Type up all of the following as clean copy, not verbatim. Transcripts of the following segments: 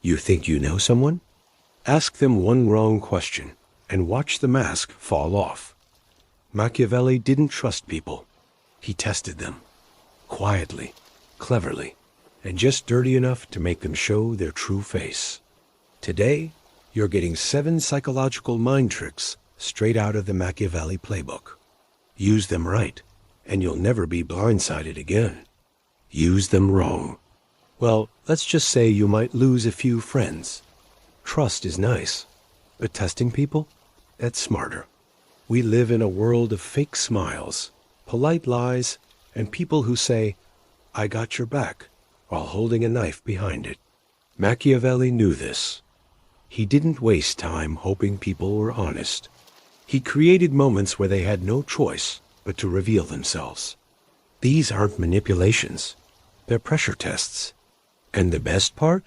You think you know someone? Ask them one wrong question and watch the mask fall off. Machiavelli didn't trust people. He tested them. Quietly, cleverly, and just dirty enough to make them show their true face. Today, you're getting 7 psychological mind tricks straight out of the Machiavelli playbook. Use them right, and you'll never be blindsided again. Use them wrong. Well, let's just say you might lose a few friends. Trust is nice, but testing people? That's smarter. We live in a world of fake smiles, polite lies, and people who say, "I got your back," while holding a knife behind it. Machiavelli knew this. He didn't waste time hoping people were honest. He created moments where they had no choice but to reveal themselves. These aren't manipulations. They're pressure tests. And the best part?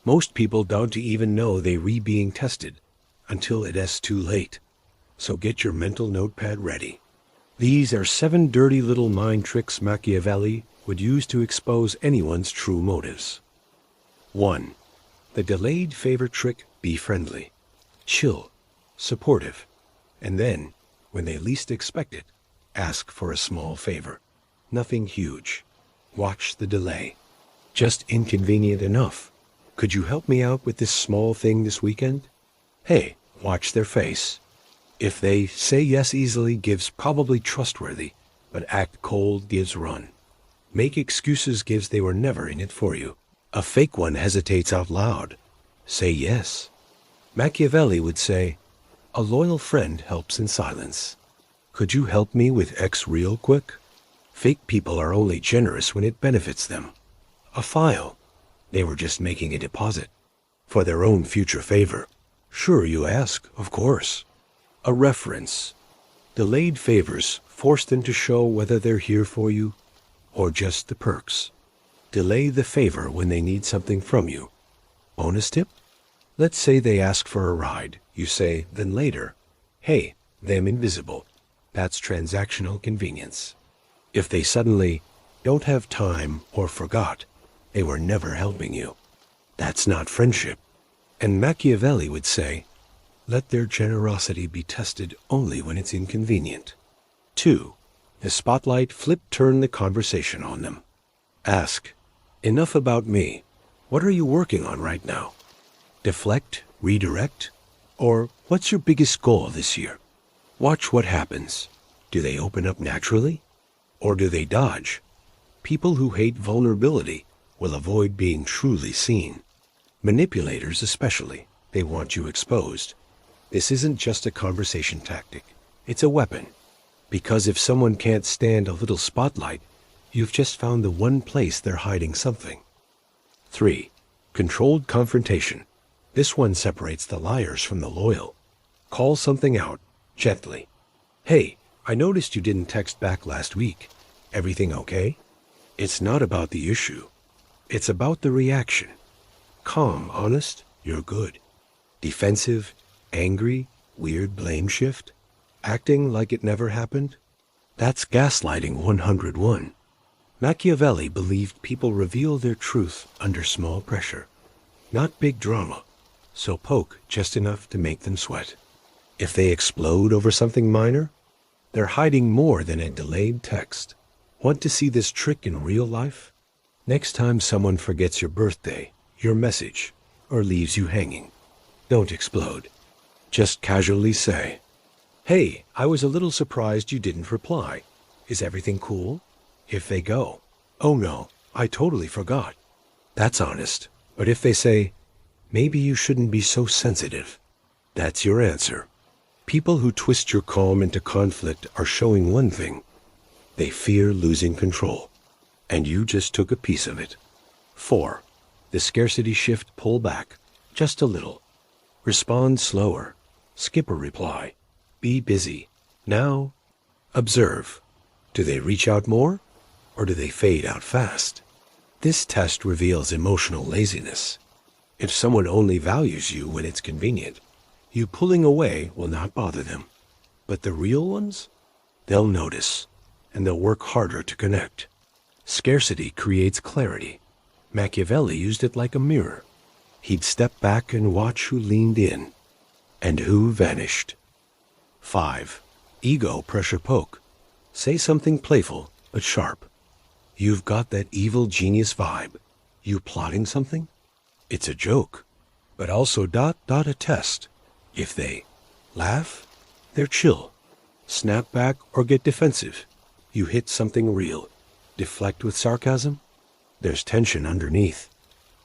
Most people don't even know they're being tested until it is too late. So get your mental notepad ready. These are 7 dirty little mind tricks Machiavelli would use to expose anyone's true motives. 1. The delayed favor trick. Be friendly, chill, supportive, and then, when they least expect it, ask for a small favor. Nothing huge. Watch the delay. Just inconvenient enough. Could you help me out with this small thing this weekend? Hey, watch their face. If they say yes easily, gives probably trustworthy, but act cold gives run. Make excuses gives they were never in it for you. A fake one hesitates out loud. Say yes. Machiavelli would say, "A loyal friend helps in silence. Could you help me with X real quick?" Fake people are only generous when it benefits them. A file. They were just making a deposit. For their own future favor. Sure, you ask, of course. A reference. Delayed favors force them to show whether they're here for you or just the perks. Delay the favor when they need something from you. Bonus tip? Let's say they ask for a ride. You say, then later, "Hey, them invisible." That's transactional convenience. If they suddenly don't have time or forgot, they were never helping you. That's not friendship. And Machiavelli would say, let their generosity be tested only when it's inconvenient. 2. The spotlight turn the conversation on them. Ask, "Enough about me. What are you working on right now?" Deflect, redirect, or what's your biggest goal this year? Watch what happens. Do they open up naturally? Or do they dodge? People who hate vulnerability will avoid being truly seen. Manipulators especially, they want you exposed. This isn't just a conversation tactic. It's a weapon. Because if someone can't stand a little spotlight, you've just found the one place they're hiding something. 3. Controlled confrontation. This one separates the liars from the loyal. Call something out, gently. "Hey, I noticed you didn't text back last week. Everything okay?" It's not about the issue. It's about the reaction. Calm, honest, you're good. Defensive, angry, weird blame shift. Acting like it never happened. That's gaslighting 101. Machiavelli believed people reveal their truth under small pressure. Not big drama. So poke just enough to make them sweat. If they explode over something minor, they're hiding more than a delayed text. Want to see this trick in real life? Next time someone forgets your birthday, your message, or leaves you hanging, don't explode. Just casually say, "Hey, I was a little surprised you didn't reply. Is everything cool?" If they go, "Oh no, I totally forgot." That's honest. But if they say, "Maybe you shouldn't be so sensitive," that's your answer. People who twist your calm into conflict are showing one thing. They fear losing control. And you just took a piece of it. 4. The scarcity shift. Pull back. Just a little. Respond slower. Skip a reply. Be busy. Now, observe. Do they reach out more? Or do they fade out fast? This test reveals emotional laziness. If someone only values you when it's convenient, you pulling away will not bother them. But the real ones? They'll notice, and they'll work harder to connect. Scarcity creates clarity. Machiavelli used it like a mirror. He'd step back and watch who leaned in and who vanished. 5. Ego pressure poke. Say something playful but sharp. You've got that evil genius vibe. You plotting something? It's a joke, but also a test. If they laugh, they're chill. Snap back or get defensive. You hit something real. Deflect with sarcasm. There's tension underneath.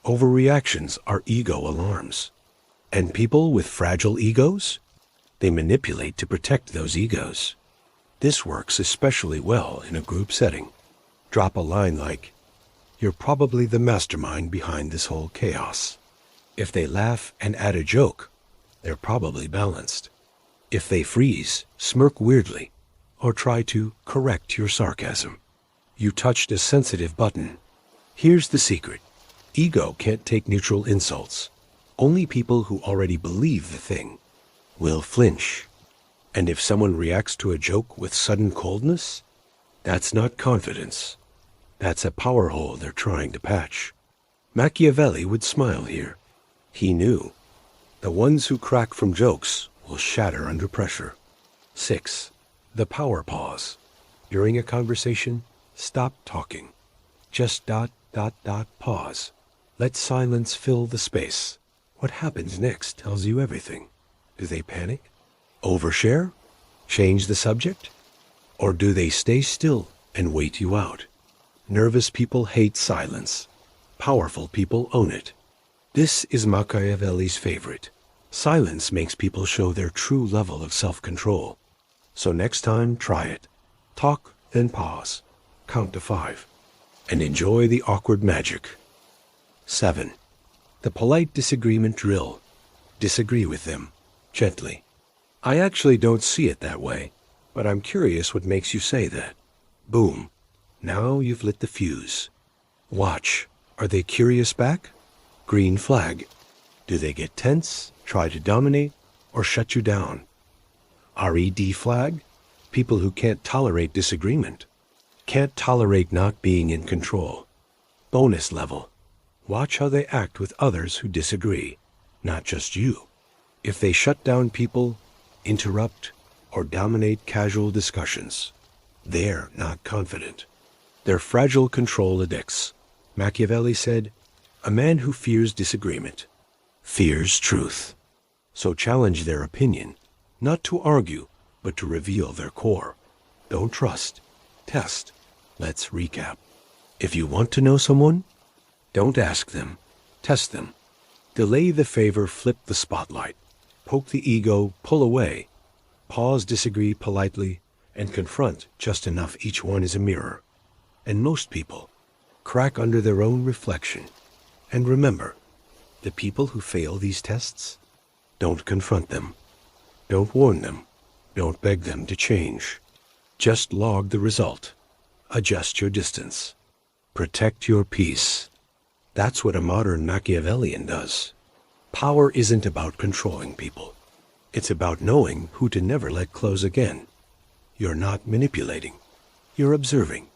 Overreactions are ego alarms. And people with fragile egos? They manipulate to protect those egos. This works especially well in a group setting. Drop a line like, "You're probably the mastermind behind this whole chaos." If they laugh and add a joke, they're probably balanced. If they freeze, smirk weirdly, or try to correct your sarcasm, you touched a sensitive button. Here's the secret. Ego can't take neutral insults. Only people who already believe the thing will flinch. And if someone reacts to a joke with sudden coldness, that's not confidence. That's a power hole they're trying to patch. Machiavelli would smile here. He knew the ones who crack from jokes will shatter under pressure. 6. The power pause. During a conversation, stop talking. Just pause. Let silence fill the space. What happens next tells you everything. Do they panic? Overshare? Change the subject? Or do they stay still and wait you out? Nervous people hate silence. Powerful people own it. This is Machiavelli's favorite. Silence makes people show their true level of self-control. So next time, try it. Talk, then pause. Count to 5. And enjoy the awkward magic. 7. The polite disagreement drill. Disagree with them, gently. I actually don't see it that way, but I'm curious what makes you say that. Boom. Now you've lit the fuse. Watch. Are they curious back? Green flag. Do they get tense, try to dominate, or shut you down? RED flag. People who can't tolerate disagreement. Can't tolerate not being in control. Bonus level. Watch how they act with others who disagree, not just you. If they shut down people, interrupt, or dominate casual discussions, they're not confident. They're fragile control addicts. Machiavelli said, "A man who fears disagreement fears truth." So challenge their opinion, not to argue, but to reveal their core. Don't trust. Test. Let's recap. If you want to know someone, don't ask them. Test them. Delay the favor, flip the spotlight. Poke the ego, pull away. Pause, disagree politely, and confront just enough each one is a mirror. And most people crack under their own reflection. And remember, the people who fail these tests, don't confront them. Don't warn them. Don't beg them to change. Just log the result. Adjust your distance. Protect your peace. That's what a modern Machiavellian does. Power isn't about controlling people. It's about knowing who to never let close again. You're not manipulating. You're observing.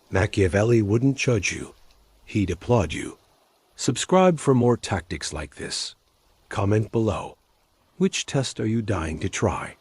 Machiavelli wouldn't judge you. He'd applaud you. Subscribe for more tactics like this. Comment below. Which test are you dying to try?